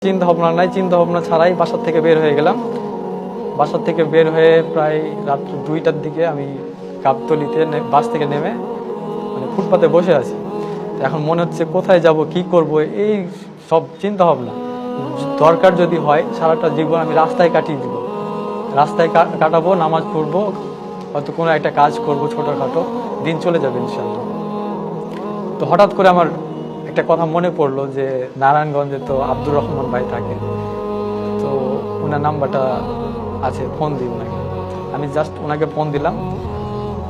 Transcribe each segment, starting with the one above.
চিন্তা ভাবনা নাই, চিন্তা ভাবনা ছাড়াই বাসা থেকে বের হয়ে গেলাম। বাসা থেকে বের হয়ে প্রায় রাত 2টার দিকে আমি গাবতলীতে বাস থেকে নেমে মানে ফুটপাতে বসে আছি। এখন মনে হচ্ছে কোথায় যাব, কি করব, এই সব চিন্তা ভাবনা। দরকার যদি হয় সারাটা জীবন আমি রাস্তায় কাটিয়ে দিব, রাস্তায় কাটাবো, নামাজ পড়বো, হয়তো কোনো একটা কাজ করব, ছোটোখাটো, দিন চলে যাবে ইনশাল্লাহ। তো হঠাৎ করে আমার একটা কথা মনে পড়লো যে নারায়ণগঞ্জে তো আব্দুর রহমান ভাই থাকে, তো ওনার নাম্বারটা আছে, ফোন দিই ওনাকে। আমি জাস্ট ওনাকে ফোন দিলাম।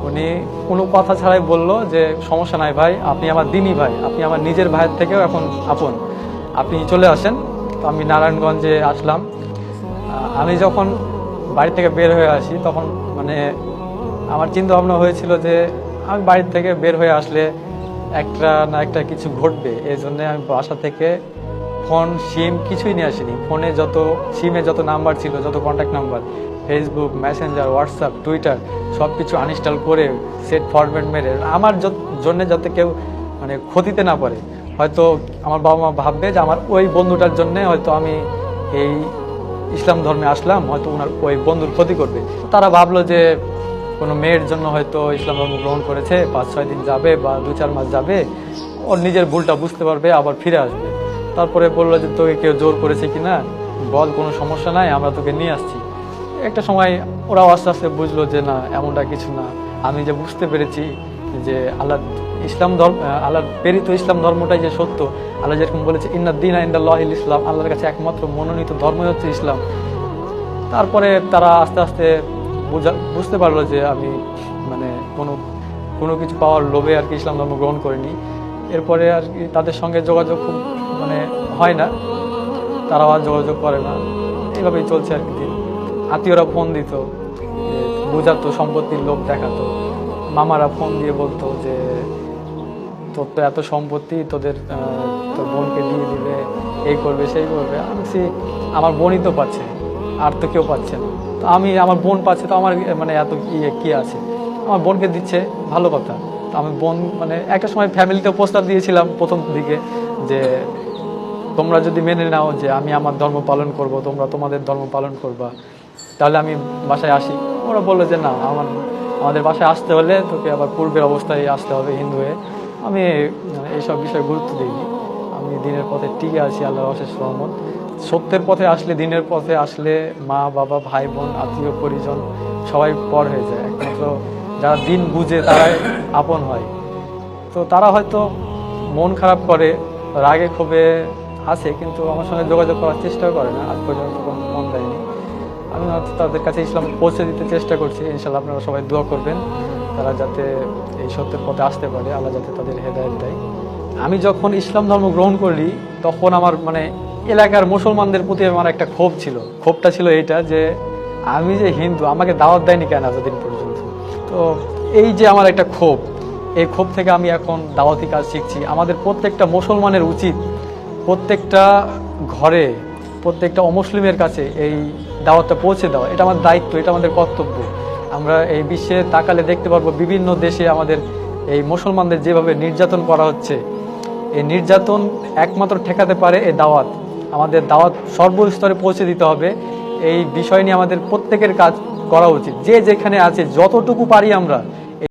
উনি কোনো কথা ছাড়াই বলল যে সমস্যা নাই ভাই, আপনি আমার দিনী ভাই, আপনি আমার নিজের ভাইয়ের থেকেও এখন আপন, আপনি চলে আসেন। তো আমি নারায়ণগঞ্জে আসলাম। আমি যখন বাড়ি থেকে বের হয়ে আসি তখন মানে আমার চিন্তা ভাবনা হয়েছিল যে আমি বাড়ির থেকে বের হয়ে আসলে একটা না একটা কিছু ঘটবে। এই জন্যে আমি বাসা থেকে ফোন, সিম কিছুই নিয়ে আসিনি। ফোনে যত সিমে যত নাম্বার ছিল, যত contact number, Facebook, Messenger, WhatsApp, Twitter সব কিছু আনইনস্টল করে সেট ফরম্যাট মেরে আমার জন্য যাতে কেউ মানে ক্ষতিতে না পারে। হয়তো আমার বাবা মা ভাববে যে আমার ওই বন্ধুটার জন্যে হয়তো আমি এই ইসলাম ধর্মে আসলাম, হয়তো ওনার ওই বন্ধুর ক্ষতি করবে। তারা ভাবলো যে কোনো মেয়ের জন্য হয়তো ইসলাম ধর্ম গ্রহণ করেছে, 5-6 দিন যাবে বা 2-4 মাস যাবে, ওর নিজের ভুলটা বুঝতে পারবে, আবার ফিরে আসবে। তারপরে বললো যে তোকে কেউ জোর করেছে কিনা, বল, কোনো সমস্যা নাই, আমরা তোকে নিয়ে আসছি। একটা সময় ওরাও আস্তে আস্তে বুঝলো যে না, এমনটা কিছু না। আমি যে বুঝতে পেরেছি যে ইসলাম ধর্ম, আল্লাহর প্রেরিত ইসলাম ধর্মটাই যে সত্য। আল্লাহ যেরকম বলেছে ইন্নাদ-দীনা ইনদাল্লাহিল ইসলাম, আল্লাহর কাছে একমাত্র মনোনীত ধর্মই হচ্ছে ইসলাম। তারপরে তারা আস্তে আস্তে বুঝতে পারলো যে আমি মানে কোনো কিছু পাওয়ার লোভে আর কি ইসলাম ধর্ম গ্রহণ করিনি। এরপরে আর কি তাদের সঙ্গে যোগাযোগ খুব মানে হয় না, তারাও আর যোগাযোগ করে না, এইভাবেই চলছে আর কি দিন। আত্মীয়রা ফোন দিত, বোঝাতো, সম্পত্তির লোভ দেখাতো। মামারা ফোন দিয়ে বলতো যে তোর তো এত সম্পত্তি, তোর বোনকে দিয়ে দিবে, এই করবে সেই করবে। আমি আমার বোনই তো পাচ্ছে, আর তো কেউ পাচ্ছে না। তো আমার বোন পাচ্ছে, তো আমার মানে এত কি আছে, আমার বোনকে দিচ্ছে, ভালো কথা। তো আমি বোন মানে একটা সময় ফ্যামিলিতে প্রস্তাব দিয়েছিলাম প্রথম দিকে যে তোমরা যদি মেনে নাও যে আমি আমার ধর্ম পালন করব, তোমরা তোমাদের ধর্ম পালন করবা, তাহলে আমি বাসায় আসি। ওরা বললো যে না, আমাদের বাসায় আসতে হলে তোকে আবার পূর্বের অবস্থায় আসতে হবে, হিন্দু হয়ে। আমি এইসব বিষয়ে গুরুত্ব দিইনি। আমি দিনের পথে টিকে আছি, আল্লাহর অশেষ রহমত। সত্যের পথে আসলে, দিনের পথে আসলে মা বাবা, ভাই বোন, আত্মীয় পরিজন সবাই পর হয়ে যায়। একমাত্র যারা দিন বুঝে তারাই আপন হয়। তো তারা হয়তো মন খারাপ করে, রাগে ক্ষোভে আছে, কিন্তু আমার সঙ্গে যোগাযোগ করার চেষ্টাও করে না, আজ পর্যন্ত কোনো ফোন দেয়নি। আমি হয়তো তাদের কাছে ইসলাম পৌঁছে দিতে চেষ্টা করছি। ইনশাল্লাহ আপনারা সবাই দোয়া করবেন তারা যাতে এই সত্যের পথে আসতে পারে, আল্লাহ যাতে তাদের হেদায়েত দেয়। আমি যখন ইসলাম ধর্ম গ্রহণ করি তখন আমার মানে এলাকার মুসলমানদের প্রতি আমার একটা ক্ষোভ ছিল। ক্ষোভটা ছিল এইটা যে আমি যে হিন্দু, আমাকে দাওয়াত দেয়নি কেন এতদিন পর্যন্ত। তো এই যে আমার একটা ক্ষোভ, এই ক্ষোভ থেকে আমি এখন দাওয়াতি কাজ শিখছি। আমাদের প্রত্যেকটা মুসলমানের উচিত প্রত্যেকটা ঘরে, প্রত্যেকটা অমুসলিমের কাছে এই দাওয়াতটা পৌঁছে দেওয়া। এটা আমার দায়িত্ব, এটা আমাদের কর্তব্য। আমরা এই বিশ্বে তাকালে দেখতে পারবো বিভিন্ন দেশে আমাদের এই মুসলমানদের যেভাবে নির্যাতন করা হচ্ছে, এই নির্যাতন একমাত্র ঠেকাতে পারে এই দাওয়াত। আমাদের দাওয়াত সর্বস্তরে পৌঁছে দিতে হবে। এই বিষয় নিয়ে আমাদের প্রত্যেকের কাজ করা উচিত। যে যেখানে আছে যতটুকু পারি আমরা